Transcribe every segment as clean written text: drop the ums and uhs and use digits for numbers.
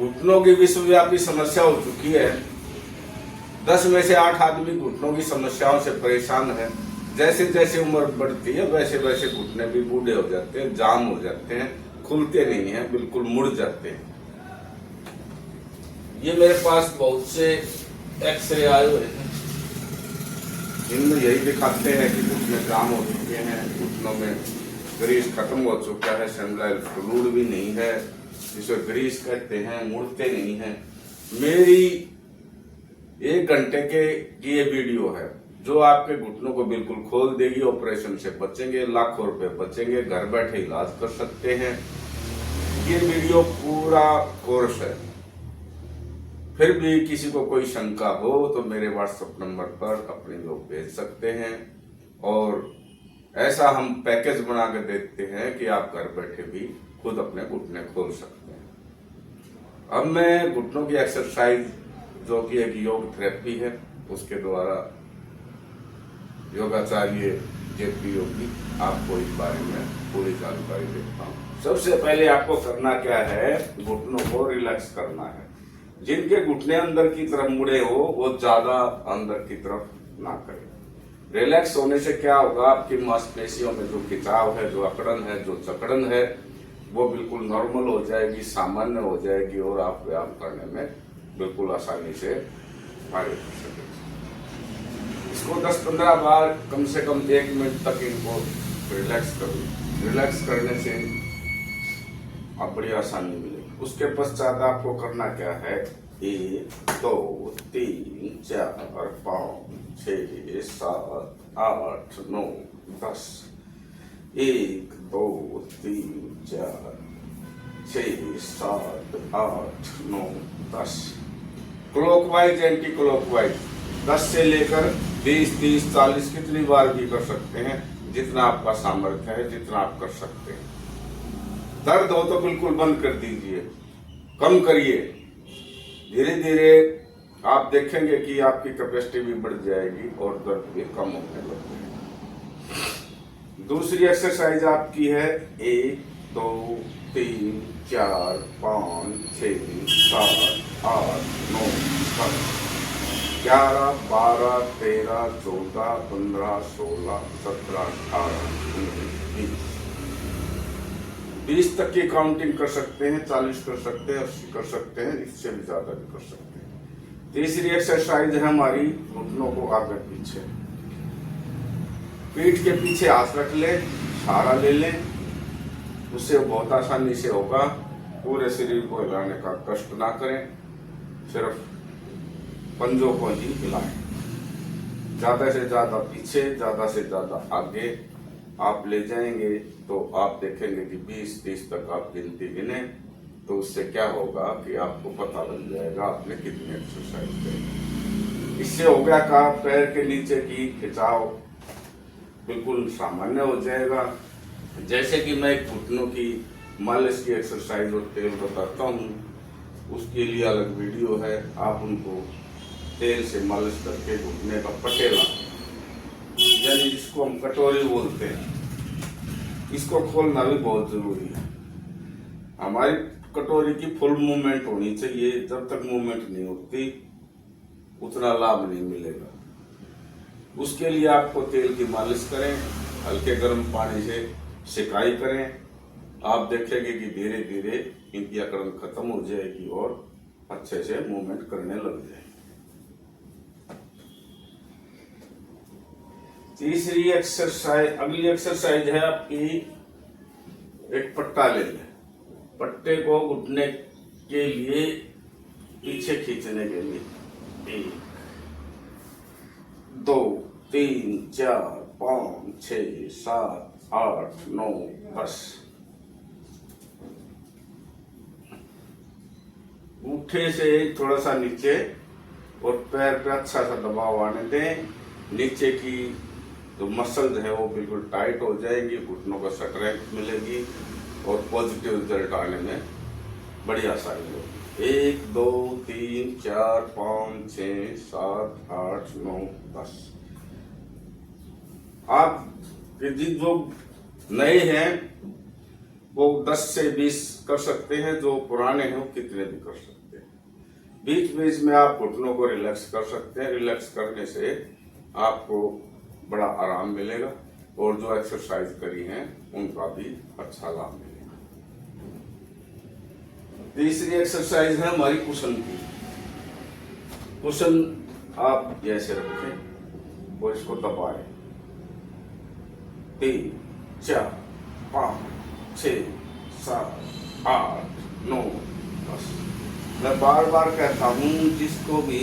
घुटनों की विश्वव्यापी समस्या हो चुकी है। 10 में से 8 आदमी घुटनों की समस्याओं से परेशान है। जैसे जैसे उम्र बढ़ती है वैसे वैसे घुटने भी बूढ़े हो जाते हैं, जाम हो जाते हैं, खुलते नहीं हैं, बिल्कुल मुड़ जाते हैं। ये मेरे पास बहुत से एक्सरे आए हुए हैं, इनमें यही दिखाते हैं कि घुटने जाम हो चुके हैं, घुटनों में ग्रीस खत्म हो चुका है, सेंट्रल फ्लूइड भी नहीं है, जिसे ग्रीस कहते हैं, मुड़ते नहीं हैं। मेरी 1 घंटे के ये वीडियो है जो आपके घुटनों को बिल्कुल खोल देगी। ऑपरेशन से बचेंगे, लाखों रुपए बचेंगे, घर बैठे इलाज कर सकते हैं। ये वीडियो पूरा कोर्स है। फिर भी किसी को कोई शंका हो तो मेरे व्हाट्सएप नंबर पर अपने लोग भेज सकते हैं, और ऐसा हम पैकेज बना के देते हैं कि आप घर बैठे भी खुद अपने घुटने खोल सकते हैं। अब मैं घुटनों की एक्सरसाइज जो कि एक योग थेरेपी है, उसके द्वारा योगाचार्य जेपी योगी आपको इस बारे में पूरी जानकारी देता हूँ। सबसे पहले आपको करना क्या है, घुटनों को रिलैक्स करना है। जिनके घुटने अंदर की तरफ मुड़े हो वो ज्यादा अंदर की तरफ ना करें। रिलैक्स होने से क्या होगा, आपकी मांसपेशियों में जो खिंचाव है, जो अकड़न है, जो जकड़न है, वो बिल्कुल नॉर्मल हो जाएगी, सामान्य हो जाएगी, और आप व्यायाम करने में बिल्कुल आसानी से आगे बढ़ सकेंगे। इसको 10-15 बार कम से कम 1 मिनट तक इनको रिलैक्स करो। रिलैक्स करने से आप बड़ी आसानी मिलेगी। उसके पश्चात आपको करना क्या है, 1 2 3 4 5 6 7 8 9 10 1 2 3 4 6 7 8 9 10 क्लॉकवाइज एंटी क्लॉकवाइज 10 से लेकर 20 30 40 कितनी बार भी कर सकते हैं, जितना आपका सामर्थ्य है, जितना आप कर सकते हैं। दर्द हो तो बिल्कुल बंद कर दीजिए, कम करिए। धीरे धीरे आप देखेंगे कि आपकी कैपेसिटी भी बढ़ जाएगी और दर्द भी कम होने लग जाएगा। दूसरी एक्सरसाइज आपकी है 1 2 3 4 5 6 7 8 9 10 11 12 13 14 15 16 17 18 19 20 तक की काउंटिंग कर सकते हैं, 40 कर सकते हैं, 80 कर सकते हैं, इससे भी ज्यादा भी कर सकते हैं। तीसरी एक्सरसाइज है हमारी घुटनों को आगे पीछे, पीठ के पीछे हाथ रख लें, सहारा ले लें, उससे बहुत आसानी से होगा। पूरे शरीर को हिलाने का कष्ट ना करें, सिर्फ पंजों को ही हिलाएं। ज्यादा से ज्यादा पीछे, ज्यादा से ज्यादा आगे आप ले जाएंगे तो आप देखेंगे कि 20-30 तक आप गिनती गिने, तो उससे क्या होगा कि आपको पता लग जाएगा आपने कितनी एक्सरसाइज करी। इससे हो गया का पैर के नीचे की खिंचाव बिल्कुल सामान्य हो जाएगा। जैसे कि मैं घुटनों की मालिश की एक्सरसाइज और तेल बताता हूँ, उसके लिए अलग वीडियो है। आप उनको तेल से मालिश करके घुटने का पटेला, यानी जिसको हम कटोरी बोलते हैं, इसको खोलना भी बहुत जरूरी है। हमारी कटोरी की फुल मूवमेंट होनी चाहिए। जब तक मूवमेंट नहीं होती उतना लाभ नहीं मिलेगा। उसके लिए आपको तेल की मालिश करें, हल्के गर्म पानी से सिकाई करें। आप देखेंगे कि धीरे धीरे इनकी अकड़न खत्म हो जाएगी और अच्छे से मूवमेंट करने लग जाएगी। तीसरी एक्सरसाइज, अगली एक्सरसाइज है आपकी, एक पट्टा ले लें। पट्टे को घुटने के लिए पीछे खींचने के लिए 1 2 3 4 5 6 7 8 9 10 अंगूठे से थोड़ा सा नीचे और पैर पे अच्छा सा दबाव आने दें। नीचे की जो मसल है वो बिल्कुल टाइट हो जाएगी, घुटनों का स्ट्रेंथ मिलेगी और पॉजिटिव रिजल्ट आने में बड़ी आसानी होगी। 1 2 3 4 5 6 7 8 9 10। आप यदि जो नए हैं वो 10 से 20 कर सकते हैं, जो पुराने हैं वो कितने भी कर सकते हैं। बीच बीच में आप घुटनों को रिलैक्स कर सकते हैं। रिलैक्स करने से आपको बड़ा आराम मिलेगा और जो एक्सरसाइज करी हैं उनका भी अच्छा लाभ मिलेगा। तीसरी एक्सरसाइज है हमारी कुशन की। कुशन आप जैसे रखें और इसको दबाएं। 3, 4, 5, 6, 7, 8, 9, 10। मैं बार बार कहता हूँ, जिसको भी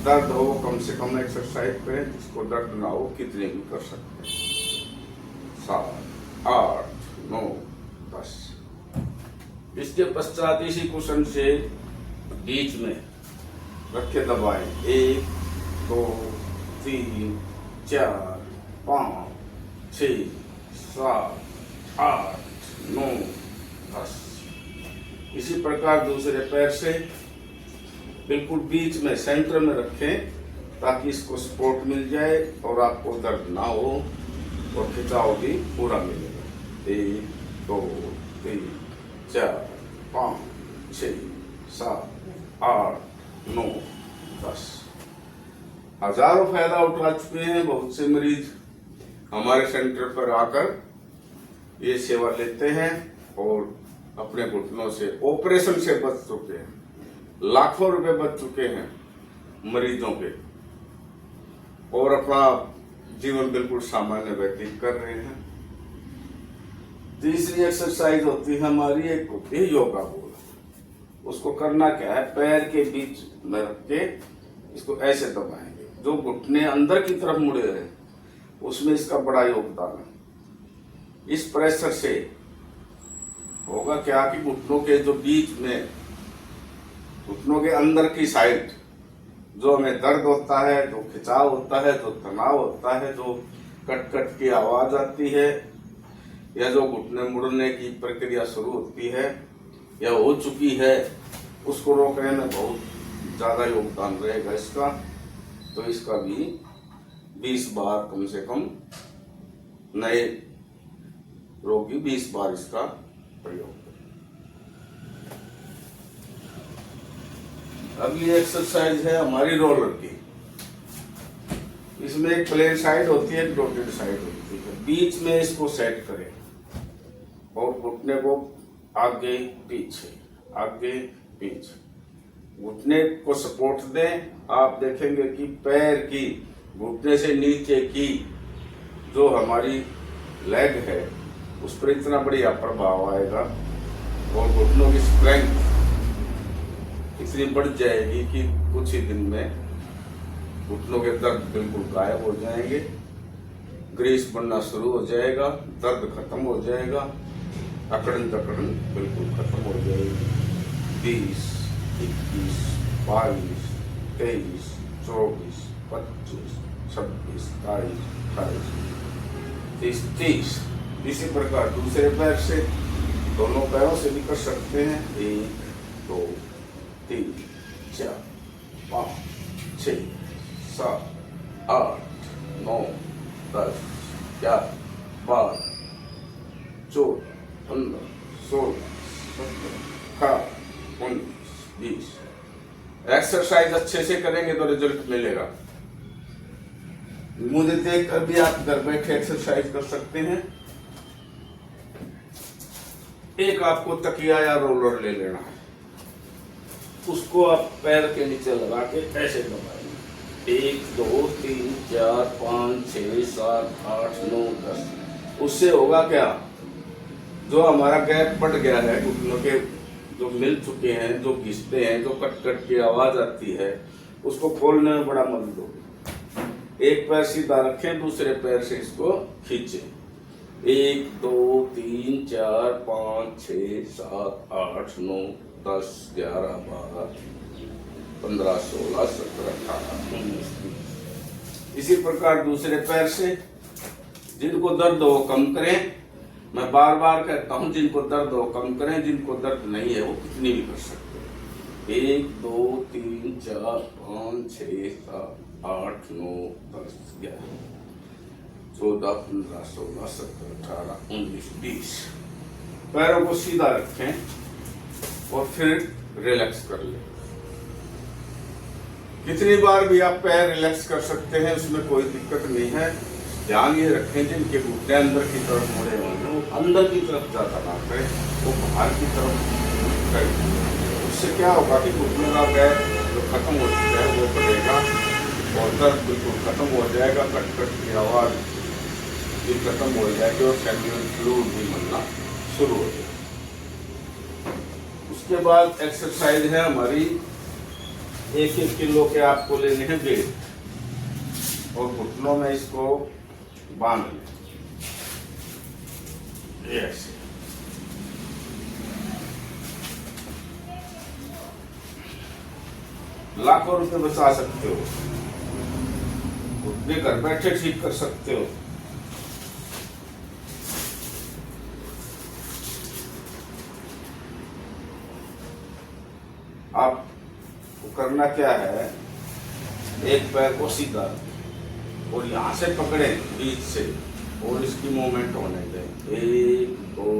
दर्द हो कम से कम एक्सरसाइज करें, जिसको दर्द ना हो कितने भी कर सकते हैं। 7, 8, 9, 10। इसके पश्चात इसी कुशन से बीच में रखे दबाएं। 1, 2, 3, 4, 5, 6, 7, 8, 9, 10। इसी प्रकार दूसरे पैर से बिल्कुल बीच में सेंटर में रखें ताकि इसको सपोर्ट मिल जाए और आपको दर्द ना हो और खिंचाव भी पूरा मिलेगा। 1, 2, 3, 4, 5, 6, 7, 8, 9, 10। हजारों फायदा उठा चुके हैं। बहुत से मरीज हमारे सेंटर पर आकर ये सेवा लेते हैं और अपने घुटनों से, ऑपरेशन से बच चुके हैं। लाखों रुपए बच चुके हैं मरीजों के और अपना जीवन बिल्कुल सामान्य व्यतीत कर रहे हैं। तीसरी एक्सरसाइज होती है हमारी, एक होती है योगा बोल। उसको करना क्या है, पैर के बीच में रख के इसको ऐसे दबाएंगे। जो घुटने अंदर की तरफ मुड़े हैं उसमें इसका बड़ा योगदान है। इस प्रेशर से होगा क्या कि घुटनों के जो बीच में, घुटनों के अंदर की साइड जो हमें दर्द होता है, जो खिंचाव होता है, जो तनाव होता है, जो कट कट की आवाज आती है, या जो घुटने मुड़ने की प्रक्रिया शुरू होती है या हो चुकी है, उसको रोकने में बहुत ज्यादा योगदान रहेगा इसका। तो इसका भी 20 बार कम से कम, नए रोगी 20 बार इसका प्रयोग करें। अगली एक्सरसाइज है हमारी रोलर की। इसमें एक प्लेन साइड होती है, एक डॉटेड साइड होती है। बीच में इसको सेट करें और घुटने को आगे पीछे, आगे पीछे, घुटने को सपोर्ट दें। आप देखेंगे कि पैर की, घुटने से नीचे की जो हमारी लेग है उस पर इतना बढ़िया प्रभाव आएगा और घुटनों की स्ट्रेंथ इतनी बढ़ जाएगी कि कुछ ही दिन में घुटनों के दर्द बिल्कुल गायब हो जाएंगे, ग्रीस बनना शुरू हो जाएगा, दर्द खत्म हो जाएगा, अकड़न दकड़न बिल्कुल खत्म हो जाएगी। 20, 21, 22, 23, 24, 25, 26, 27, 28, 30। इसी प्रकार दूसरे पैर से, दोनों पैरों से भी कर सकते हैं। 1, 2, 3, 4, 5, 6, 7, 8, 9, 10, 11, 12, 14, 15, 16, 17, 18, 19, 20। एक्सरसाइज अच्छे से करेंगे तो रिजल्ट मिलेगा। मुझे देख कर भी आप घर बैठे एक्सरसाइज कर सकते हैं। एक आपको तकिया या रोलर ले लेना है, उसको आप पैर के नीचे लगा के ऐसे दबाएंगे। 1, 2, 3, 4, 5, 6, 7, 8, 9, 10। उससे होगा क्या, जो हमारा गैप पड़ गया है, घुटनों के जो मिल चुके हैं, जो घिसते हैं, जो कट कट की आवाज आती है, उसको खोलने में बड़ा मदद होगी। एक पैर सीधा रखें, दूसरे पैर से इसको खींचें। 1, 2, 3, 4, 5, 6, 7, 8, 9, 10, 11, 12, 15, 16, 17, 18, 19, 20। इसी प्रकार दूसरे पैर से, जिनको दर्द हो कम करें। मैं बार बार कहता हूं, जिनको दर्द हो कम करें, जिनको दर्द नहीं है वो कितनी भी कर सकते हैं। 1, 2, 3, 4, 5, 6, 7, 8, 9, 10, 11, 14, 15, 16, 17, 18, 19, 20। पैरों को सीधा रखें और फिर रिलैक्स कर लें। कितनी बार भी आप पैर रिलैक्स कर सकते हैं, उसमें कोई दिक्कत नहीं है। ध्यान ये रखें जिनके घुटने अंदर की तरफ मुड़े होंगे वो अंदर की तरफ ज्यादा ना करें, वो बाहर की तरफ करें। उससे क्या होगा कि घुटने का गैप जो खत्म हो चुका है वो बढ़ेगा और दर्द बिल्कुल खत्म हो जाएगा। कट कट की आवाज भी खत्म हो जाएगी और सेल्युलर फ्लूइड भी बनना शुरू हो जाएगा। उसके बाद एक्सरसाइज है हमारी, 1-1 किलो के आपको लेने हैं वेट और घुटनों में इसको बांध लें ऐसे। लाखों रुपए बचा सकते हो, घुटने घर बैठे ठीक कर सकते हो। आप करना क्या है, एक पैर को सीधा और यहां से पकड़े बीच से और इसकी मूवमेंट होने दें। 1 2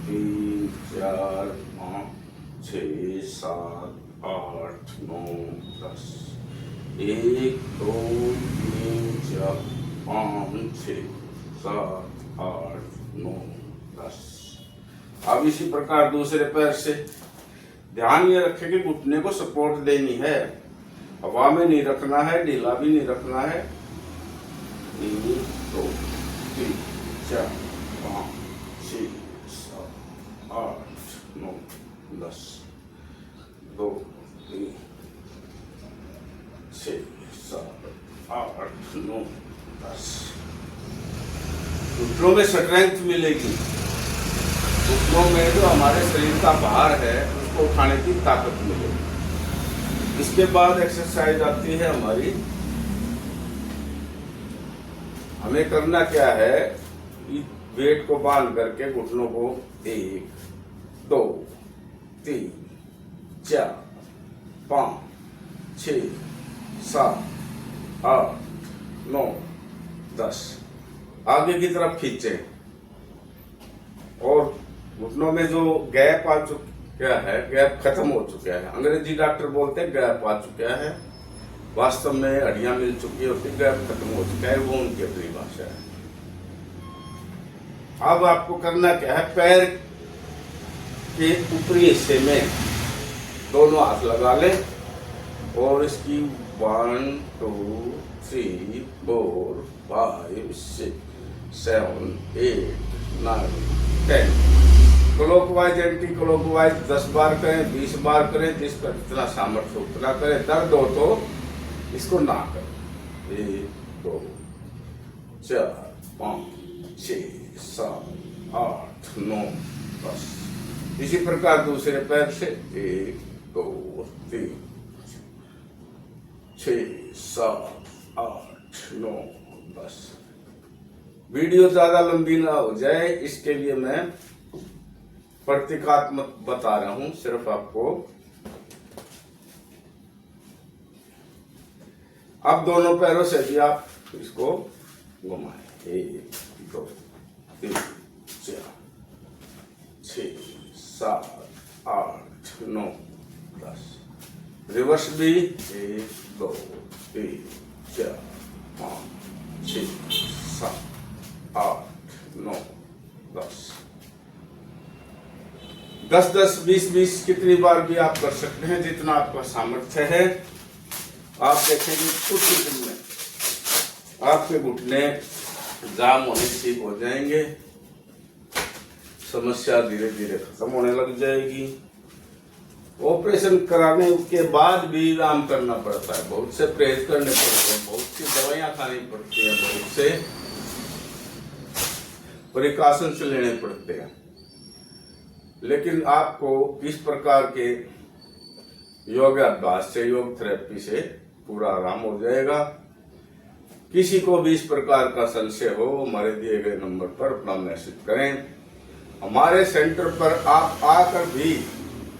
3 4 5 6 7 8 9 10। 1 2 3 4 5 6 7 8 9 10। अब इसी प्रकार दूसरे पैर से ध्यान ये रखें कि घुटने को सपोर्ट देनी है, हवा में नहीं रखना है, ढीला भी नहीं रखना है। 1 2 3 4 5 6 7 8 9 10। 2 3 6 7 8 9 10। घुटनों में स्ट्रेंथ मिलेगी, घुटनों में जो हमारे शरीर का भार है उसको उठाने की ताकत मिलेगी। इसके बाद एक्सरसाइज आती है हमारी, हमें करना क्या है, वेट को बांध करके घुटनों को 1 2 3 4 5 6 7 8 9 10 आगे की तरफ खींचे और घुटनों में जो गैप आ चुका है, गैप खत्म हो चुका है। अंग्रेजी डॉक्टर बोलते हैं गैप आ चुका है, वास्तव में हड्डियां मिल चुकी होती, गैप खत्म हो चुका है, वो उनकी अपनी भाषा है। अब आपको करना क्या है, पैर के ऊपरी हिस्से में दोनों हाथ लगा ले और इसकी 1 2 3 4 5 6 7 8 9 10। क्लॉकवाइज एंटी क्लॉकवाइज 10 बार करें, 20 बार करें, जिस पर जितना सामर्थ्य उतना करें। दर्द हो तो इसको ना करें। 1 2 4 5 6 7 8 9 10। इसी प्रकार दूसरे पैर से 1 2 3 6 7 8 9 10। वीडियो ज्यादा लंबी ना हो जाए इसके लिए मैं प्रतीकात्मक बता रहा हूं सिर्फ आपको। अब दोनों पैरों से भी आप इसको घुमाएं। 1 2 3 4 6 7 8 9 10। रिवर्स भी 1 2 3 4 5 6 7 8 9 10। 10 10 20 20 कितनी बार भी आप कर सकते हैं, जितना आपका सामर्थ्य है। आप देखेंगे कुछ ही दिन में आपके घुटने जाम होने ठीक हो जाएंगे, समस्या धीरे धीरे खत्म होने लग जाएगी। ऑपरेशन कराने के बाद भी आराम करना पड़ता है, बहुत से परहेज करने पड़ते हैं, बहुत सी दवाइयां खानी पड़ती है, बहुत से प्रिकॉशंस लेने पड़ते हैं। लेकिन आपको किस प्रकार के योग अभ्यास से, योग थेरेपी से पूरा आराम हो जाएगा। किसी को भी इस प्रकार का संशय हो, हमारे दिए गए नंबर पर अपना मैसेज करें। हमारे सेंटर पर आप आकर भी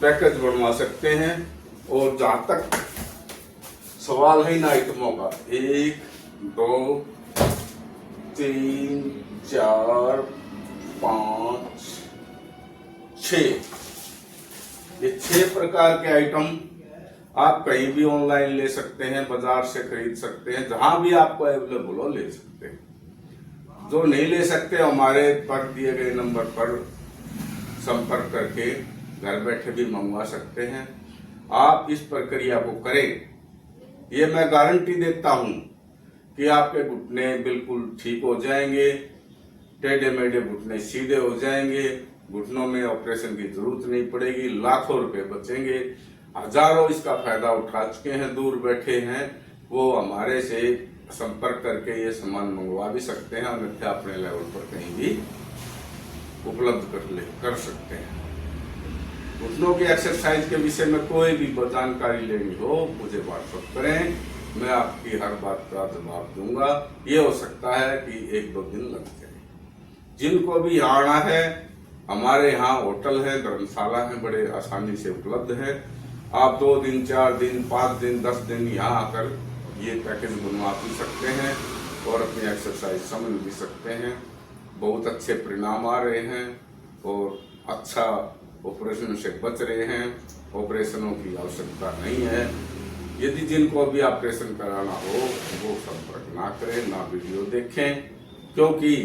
पैकेज बनवा सकते हैं। और जहां तक सवाल है इन आइटमों का, 1 2 3 4 5 ये 6 प्रकार के आइटम आप कहीं भी ऑनलाइन ले सकते हैं, बाजार से खरीद सकते हैं, जहां भी आपको अवेलेबल हो ले सकते हैं। जो नहीं ले सकते हमारे पर दिए गए नंबर पर संपर्क करके घर बैठे भी मंगवा सकते हैं। आप इस प्रक्रिया को करें, ये मैं गारंटी देता हूं कि आपके घुटने बिल्कुल ठीक हो जाएंगे, टेढ़े मेढ़े घुटने सीधे हो जाएंगे, घुटनों में ऑपरेशन की जरूरत नहीं पड़ेगी, लाखों रुपए बचेंगे। हजारों इसका फायदा उठा चुके हैं, दूर बैठे हैं, वो हमारे से संपर्क करके ये सामान मंगवा भी सकते हैं, अन्यथा अपने लेवल पर कहीं भी उपलब्ध कर सकते हैं। घुटनों की एक्सरसाइज के विषय में कोई भी जानकारी लेनी हो मुझे व्हाट्सएप करें, मैं आपकी हर बात का जवाब दूंगा। ये हो सकता है कि 1-2 दिन लग जाए। जिनको भी यहाँ आना है, हमारे यहाँ होटल है, धर्मशाला है, बड़े आसानी से उपलब्ध है। आप 2 दिन, 4 दिन, 5 दिन, 10 दिन यहाँ आकर ये पैकेज बनवा भी सकते हैं और अपनी एक्सरसाइज समझ भी सकते हैं। बहुत अच्छे परिणाम आ रहे हैं और अच्छा ऑपरेशन से बच रहे हैं। ऑपरेशनों की आवश्यकता नहीं है। यदि जिनको भी ऑपरेशन कराना हो वो संपर्क ना करें, ना वीडियो देखें, क्योंकि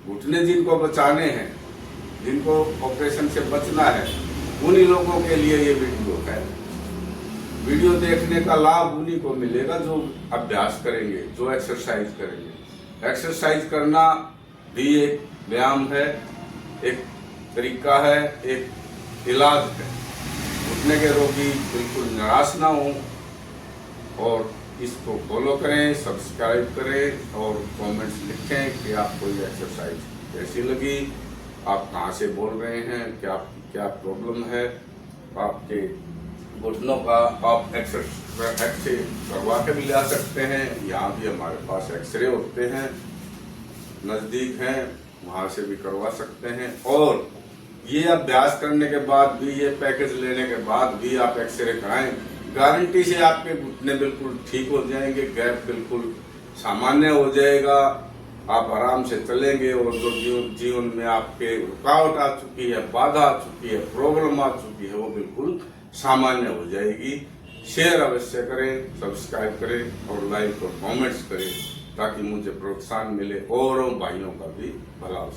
घुटने जिनको बचाने हैं, जिनको ऑपरेशन से बचना है, उन्हीं लोगों के लिए ये वीडियो है। वीडियो देखने का लाभ उन्हीं को मिलेगा जो अभ्यास करेंगे, जो एक्सरसाइज करेंगे। एक्सरसाइज करना भी एक व्यायाम है, एक तरीका है, एक इलाज है। घुटने के रोगी बिल्कुल निराश ना हो और इसको फॉलो करें, सब्सक्राइब करें और कमेंट्स लिखें कि आपको ये एक्सरसाइज कैसी लगी, आप कहाँ से बोल रहे हैं, क्या प्रॉब्लम है आपके घुटनों का। आप एक्सरे करवा के भी ला सकते हैं। यहाँ भी हमारे पास एक्सरे होते हैं, नज़दीक हैं, वहाँ से भी करवा सकते हैं। और ये अभ्यास करने के बाद भी, ये पैकेज लेने के बाद भी आप एक्सरे कराएं, गारंटी से आपके घुटने बिल्कुल ठीक हो जाएंगे, गैप बिल्कुल सामान्य हो जाएगा, आप आराम से चलेंगे और जो जीवन में आपके रुकावट आ चुकी है, बाधा आ चुकी है, प्रॉब्लम आ चुकी है, वो बिल्कुल सामान्य हो जाएगी। शेयर अवश्य करें, सब्सक्राइब करें और लाइक और कमेंट्स करें ताकि मुझे प्रोत्साहन मिले और भाइयों का भी भला हो।